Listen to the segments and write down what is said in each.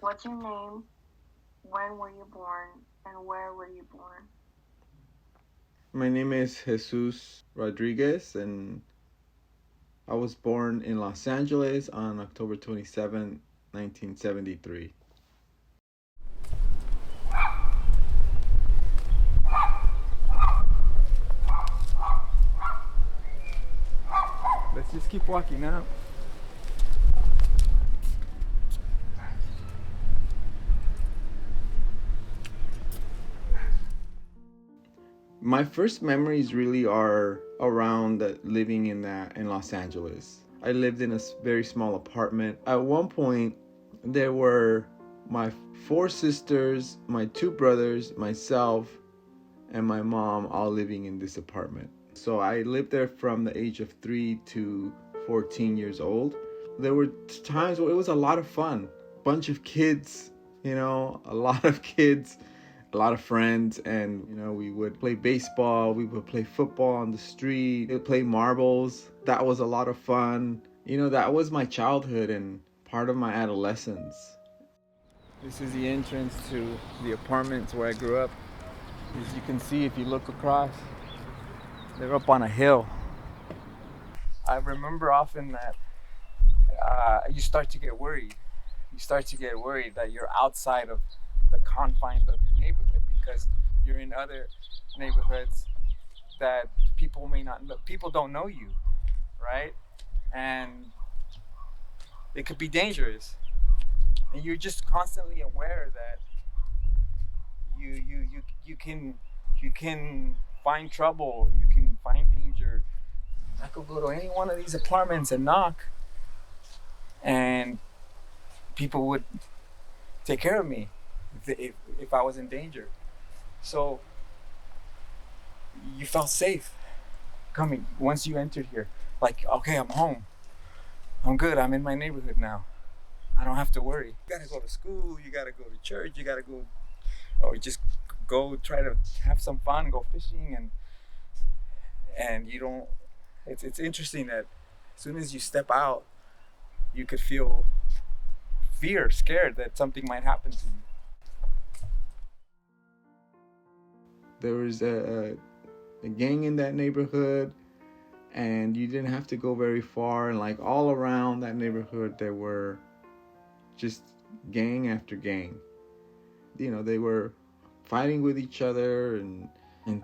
What's your name? When were you born? And where were you born? My name is Jesus Rodriguez, and I was born in Los Angeles on October 27, 1973. Let's just keep walking now. My first memories really are around living in Los Angeles. I lived in a very small apartment. At one point, there were my four sisters, my two brothers, myself, and my mom all living in this apartment. So I lived there from the age of 3 to 14 years old. There were times where it was a lot of fun. Bunch of kids, a lot of kids, a lot of friends, and we would play baseball, we would play football on the street, we would play marbles. That was a lot of fun. That was my childhood and part of my adolescence. This is the entrance to the apartments where I grew up. As you can see, if you look across, they're up on a hill. I remember often that you start to get worried. You start to get worried that you're outside of the confines of your neighborhood because you're in other neighborhoods that people don't know you, right? And it could be dangerous. And you're just constantly aware that you can find trouble, you can find danger. I could go to any one of these apartments and knock, and people would take care of me if I was in danger. So you felt safe coming once you entered here. Like, okay, I'm home. I'm good. I'm in my neighborhood now. I don't have to worry. You gotta go to school. You gotta go to church. You gotta go, or just go try to have some fun, go fishing, and you don't. It's interesting that as soon as you step out, you could feel fear, scared that something might happen to you. There was a gang in that neighborhood, and you didn't have to go very far. And like all around that neighborhood, there were just gang after gang. They were fighting with each other, and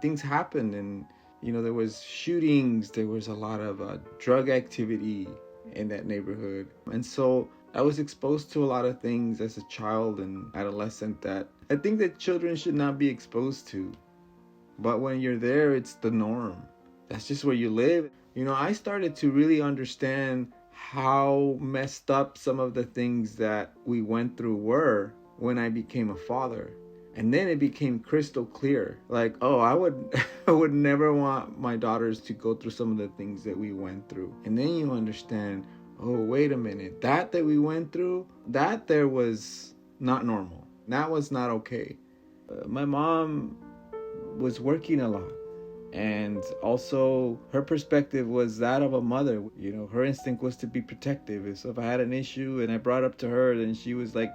things happened. And there was shootings. There was a lot of drug activity in that neighborhood, and so I was exposed to a lot of things as a child and adolescent that I think that children should not be exposed to. But when you're there, it's the norm. That's just where you live. I started to really understand how messed up some of the things that we went through were when I became a father. And then it became crystal clear. Like, oh, I would I would never want my daughters to go through some of the things that we went through. And then you understand, oh, wait a minute. That we went through, that there was not normal. That was not okay. My mom was working a lot. And also, her perspective was that of a mother. Her instinct was to be protective. So if I had an issue and I brought it up to her, then she was like,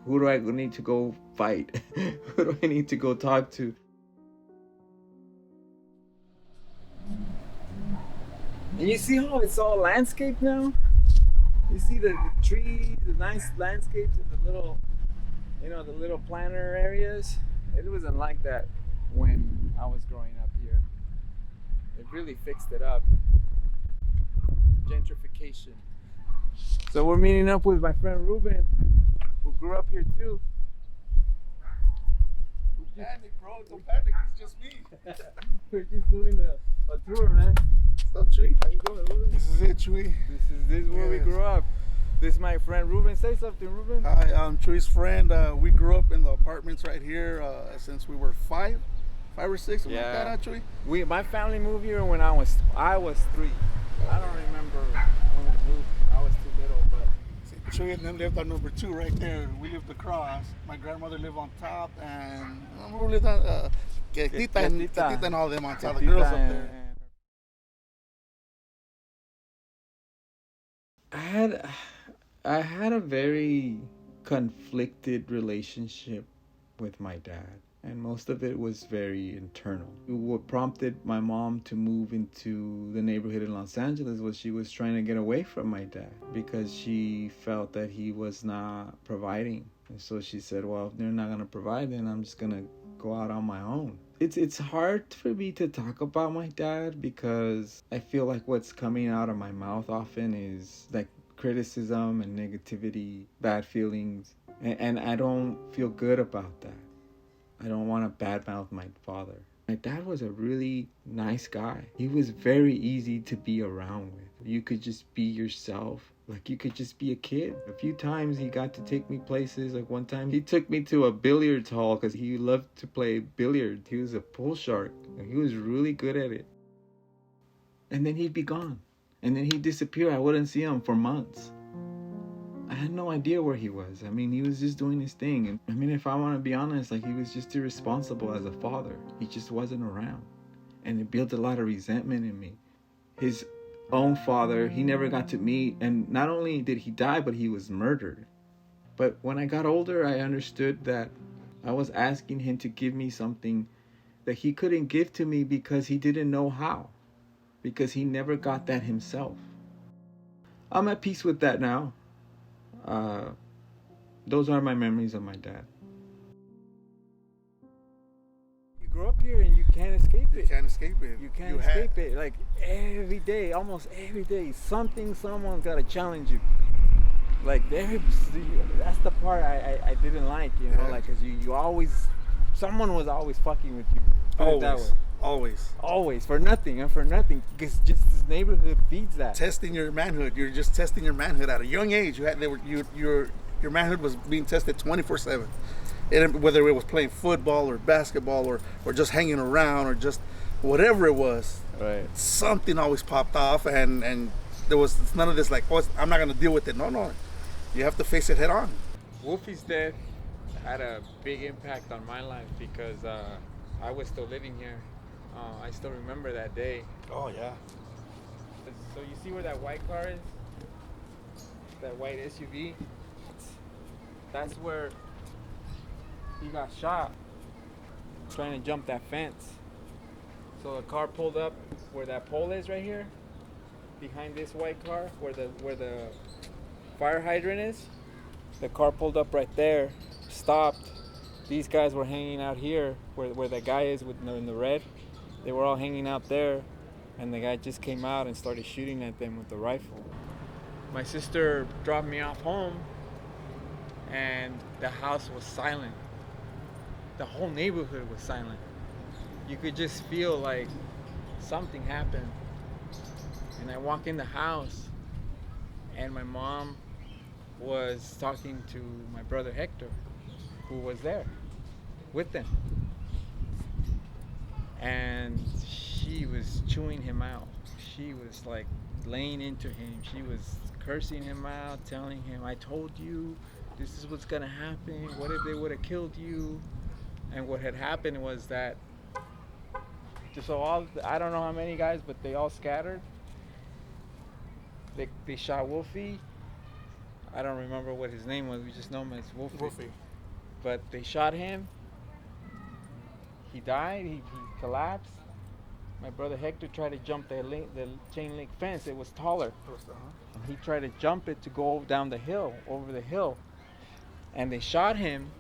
who do I need to go fight? Who do I need to go talk to? And you see how it's all landscaped now? You see the trees, the nice landscapes, the little planter areas. It wasn't like that when I was growing up here. It really fixed it up. Gentrification. So we're meeting up with my friend Ruben, who grew up here too. Don't panic, bro. Don't panic. It's just me. We're just doing a tour, man. What's up, Tree? How you doing, Ruben? This is it, Tree. This is where we grew up. This is my friend Ruben. Say something, Ruben. Hi, I'm Tree's friend. We grew up in the apartments right here since we were five or six. Something like that, Tree. My family moved here when I was 3. I don't remember when we moved. I was too little, but. Tree and them lived on number 2 right there. We lived across. My grandmother lived on top, and we lived on Tita and all them on top. The girls up there. I had a very conflicted relationship with my dad. And most of it was very internal. What prompted my mom to move into the neighborhood in Los Angeles was she was trying to get away from my dad because she felt that he was not providing. And so she said, well, if they're not going to provide, then I'm just going to go out on my own. It's hard for me to talk about my dad because I feel like what's coming out of my mouth often is like criticism and negativity, bad feelings. And I don't feel good about that. I don't want to badmouth my father. My dad was a really nice guy. He was very easy to be around with. You could just be yourself. Like you could just be a kid. A few times he got to take me places. Like one time he took me to a billiards hall because he loved to play billiards. He was a pool shark. And he was really good at it. And then he'd be gone. And then he'd disappear. I wouldn't see him for months. I had no idea where he was. I mean, he was just doing his thing. And I mean, if I want to be honest, like he was just irresponsible as a father. He just wasn't around. And it built a lot of resentment in me. His own father, he never got to meet. And not only did he die, but he was murdered. But when I got older, I understood that I was asking him to give me something that he couldn't give to me because he didn't know how. Because he never got that himself. I'm at peace with that now. Those are my memories of my dad. You grow up here and you can't escape it. You can't escape it. You can't escape it. Like every day, almost every day, someone's got to challenge you. Like that's the part I didn't like, you know, like because you always, someone was always fucking with you. Always for nothing because just this neighborhood feeds that. Testing your manhood. You're just testing your manhood at a young age. Your manhood was being tested 24/7. Whether it was playing football or basketball or just hanging around or just whatever it was. Right. Something always popped off and there was none of this like, oh, I'm not gonna deal with it. No. You have to face it head on. Wolfie's death had a big impact on my life because I was still living here. I still remember that day. Oh yeah. So you see where that white car is? That white SUV? That's where he got shot trying to jump that fence. So the car pulled up where that pole is right here, behind this white car, where the fire hydrant is. The car pulled up right there, stopped. These guys were hanging out here where the guy is in the red. They were all hanging out there, and the guy just came out and started shooting at them with the rifle. My sister dropped me off home, and the house was silent. The whole neighborhood was silent. You could just feel like something happened. And I walk in the house, and my mom was talking to my brother Hector, who was there with them. And she was chewing him out. She was like laying into him. She was cursing him out, telling him, I told you, this is what's gonna happen. What if they would have killed you? And what had happened was that, so I don't know how many guys, but they all scattered. They shot Wolfie. I don't remember what his name was. We just know him as Wolfie. But they shot him. He died. He collapsed. My brother Hector tried to jump the chain link fence. It was taller. He tried to jump it to go down the hill, over the hill. And they shot him,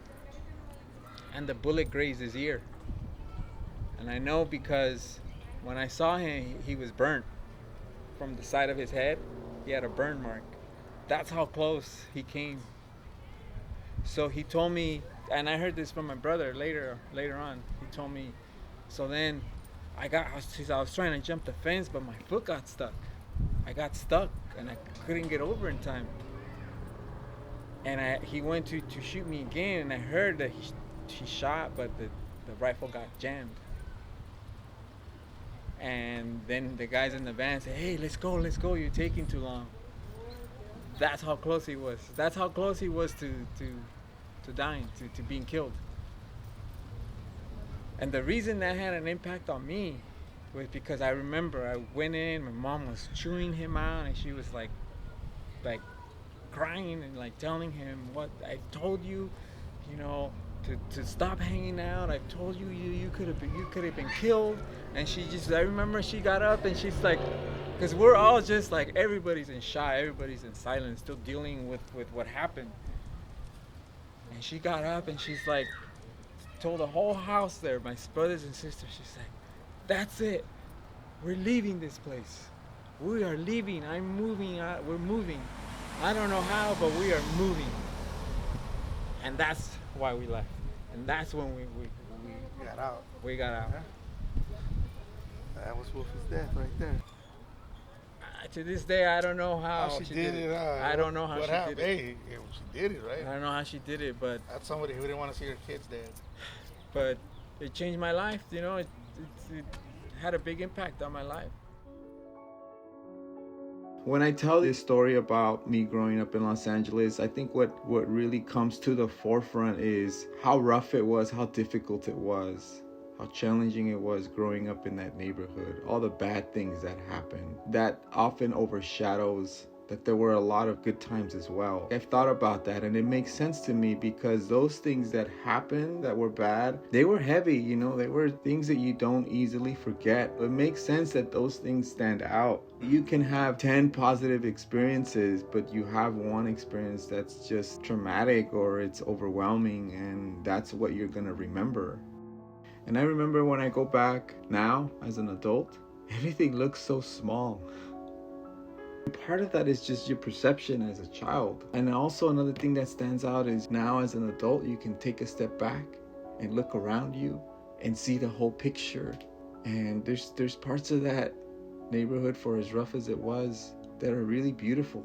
and the bullet grazed his ear. And I know because when I saw him, he was burnt from the side of his head. He had a burn mark. That's how close he came. So he told me, and I heard this from my brother later on. He told me, so then I was trying to jump the fence, but my foot got stuck. I got stuck and I couldn't get over in time. And he went to shoot me again, and I heard that he shot, but the rifle got jammed. And then the guys in the van said, hey, let's go, you're taking too long. That's how close he was. That's how close he was to dying, to being killed. And the reason that had an impact on me was because I remember I went in, my mom was chewing him out, and she was like crying and like telling him what I told you, you know, to stop hanging out. I told you you could have been killed. And I remember she got up and she's like, because we're all just like, everybody's in shock, everybody's in silence, still dealing with what happened. And she got up and she's like, told the whole house there, my brothers and sisters, she's like, that's it. We're leaving this place. We are leaving. I'm moving. We're moving. I don't know how, but we are moving. And that's why we left. And that's when we got out. We got out. That was Wolfie's death right there. To this day, I don't know how She did it. I don't know how what she happened? did it. Hey, she did it, right? I don't know how she did it, but That's somebody who didn't want to see her kids dead. but it changed my life. You know, it had a big impact on my life. When I tell this story about me growing up in Los Angeles, I think what really comes to the forefront is how rough it was, how difficult it was, how challenging it was growing up in that neighborhood, all the bad things that happened. That often overshadows that there were a lot of good times as well. I've thought about that, and it makes sense to me because those things that happened that were bad, they were heavy, you know, they were things that you don't easily forget. It makes sense that those things stand out. You can have 10 positive experiences, but you have one experience that's just traumatic or it's overwhelming, and that's what you're gonna remember. And I remember when I go back now as an adult, everything looks so small. Part of that is just your perception as a child. And also another thing that stands out is now as an adult, you can take a step back and look around you and see the whole picture. And there's parts of that neighborhood, for as rough as it was, that are really beautiful.